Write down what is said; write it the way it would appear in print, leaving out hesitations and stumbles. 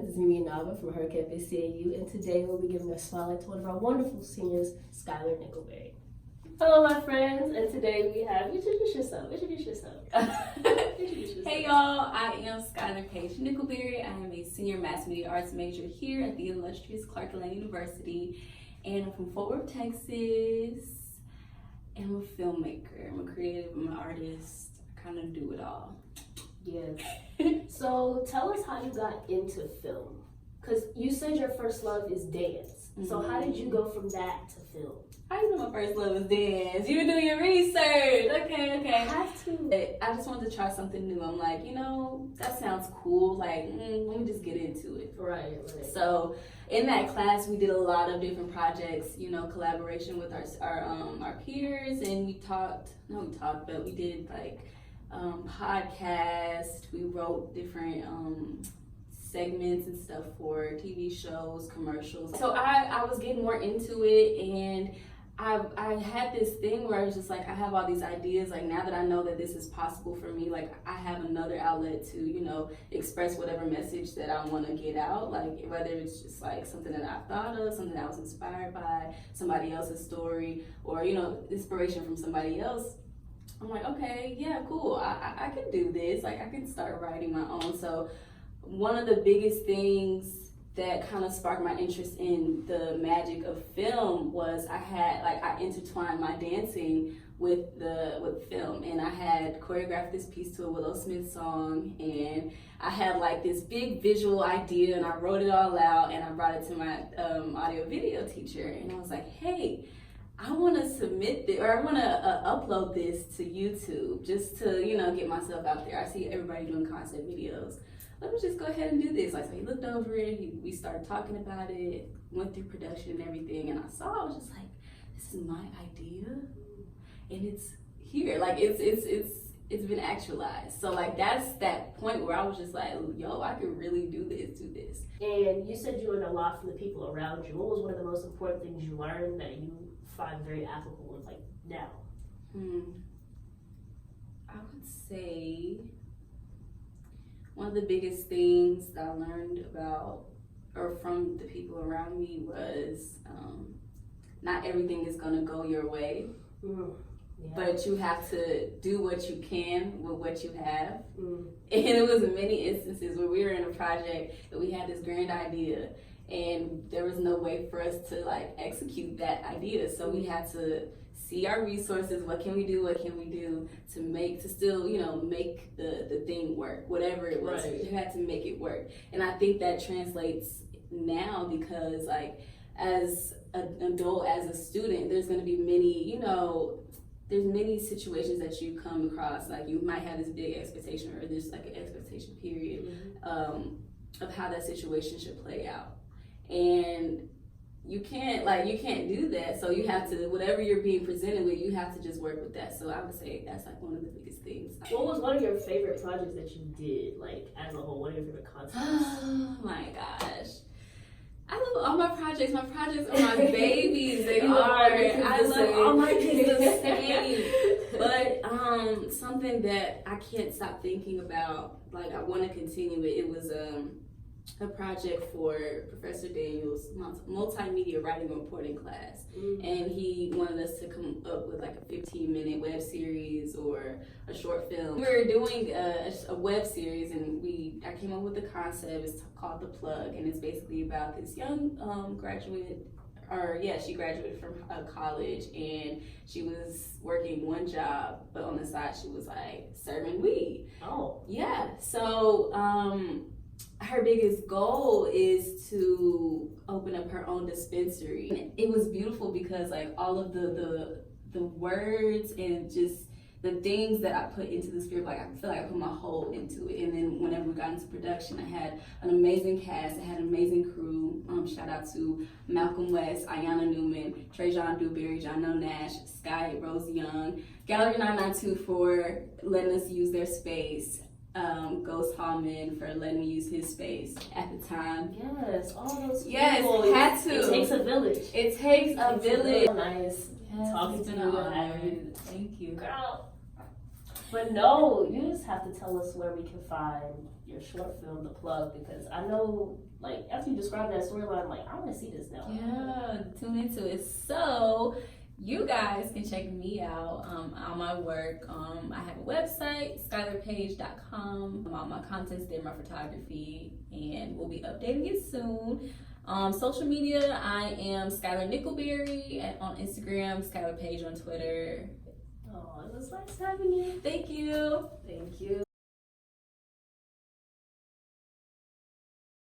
This is me, Navah from Her Campus CAU, and today we'll be giving a spotlight to one of our wonderful seniors, Schuyler Nickelberry. Hello, my friends, and today we have, introduce yourself. Hey y'all, I am Schuyler Nickelberry. I am a senior mass media arts major here at the illustrious Clark-Atlanta University, and I'm from Fort Worth, Texas, and I'm a filmmaker. I'm a creative, I'm an artist. I kind of do it all. Yes. So tell us how you got into film, because you said your first love is dance. So how did you go from that to film? I know my first love was dance. You were doing your research. Okay. I have to. I just wanted to try something new. I'm like, that sounds cool. Like, let me just get into it. Right. So in that class, we did a lot of different projects, collaboration with our peers, and we did like podcast. We wrote different segments and stuff for TV shows, commercials. So I was getting more into it, and I had this thing where I was just like, I have all these ideas. Like, now that I know that this is possible for me, like, I have another outlet to, express whatever message that I want to get out. Like, whether it's just like something that I thought of, something that I was inspired by, somebody else's story, or, inspiration from somebody else. I'm like, okay, yeah, cool. I can do this. Like, I can start writing my own. So one of the biggest things that kind of sparked my interest in the magic of film was I intertwined my dancing with film, and I had choreographed this piece to a Willow Smith song, and I had like this big visual idea, and I wrote it all out, and I brought it to my audio video teacher, and I was like, hey, I want to submit this, or I want to upload this to YouTube just to, get myself out there. I see everybody doing concept videos. Let me just go ahead and do this. Like, so he looked over it, we started talking about it, went through production and everything, and I was just like, this is my idea, and it's here. Like, it's been actualized. So like, that's that point where I was just like, yo, I could really do this. And you said you learned a lot from the people around you. What was one of the most important things you learned that you find very applicable like now? I would say one of the biggest things that I learned about or from the people around me was not everything is going to go your way, but you have to do what you can with what you have. And it was in many instances where we were in a project and we had this grand idea, and there was no way for us to like execute that idea. So we had to see our resources. What can we do to still, make the thing work, whatever it was. Right. You had to make it work. And I think that translates now because like as an adult, as a student, there's going to be many, there's many situations that you come across. Like, you might have this big expectation, or there's like an expectation period of how that situation should play out. And you can't do that. So you have to, whatever you're being presented with, you have to just work with that. So I would say that's like one of the biggest things. What was one of your favorite projects that you did, like as a whole? What are your favorite concepts? Oh my gosh. I love all my projects. My projects are my babies. They are. I love all my kids the same. But something that I can't stop thinking about, like I want to continue it. It was a project for Professor Daniel's multimedia writing and reporting class. And he wanted us to come up with like a 15-minute web series or a short film. We were doing a web series, and I came up with the concept. It's called The Plug, and it's basically about this young she graduated from college, and she was working one job, but on the side she was like serving weed. Oh. Yeah, so her biggest goal is to open up her own dispensary. And it was beautiful because like all of the words and just the things that I put into the script, like I feel like I put my whole into it. And then whenever we got into production, I had an amazing cast, I had an amazing crew. Shout out to Malcolm West, Ayana Newman, Trajan Dewberry, John Nash, Sky Rose Young, Gallery 992 for letting us use their space. Ghost Hallman for letting me use his space at the time. Yes, all those people. Yes, had to. It takes a village. It takes a village. Nice talking to you. Thank you. Girl. But no, you just have to tell us where we can find your short film, The Plug, because I know, like, after you describe that storyline, I'm like, I want to see this now. Yeah, tune into it. So you guys can check me out on my work. I have a website, schuylerpage.com. All my content's there, my photography, and we'll be updating it soon. Social media, I am Schuyler Nickelberry on Instagram, Schuyler Page on Twitter. Oh, it was nice having you. Thank you. Thank you.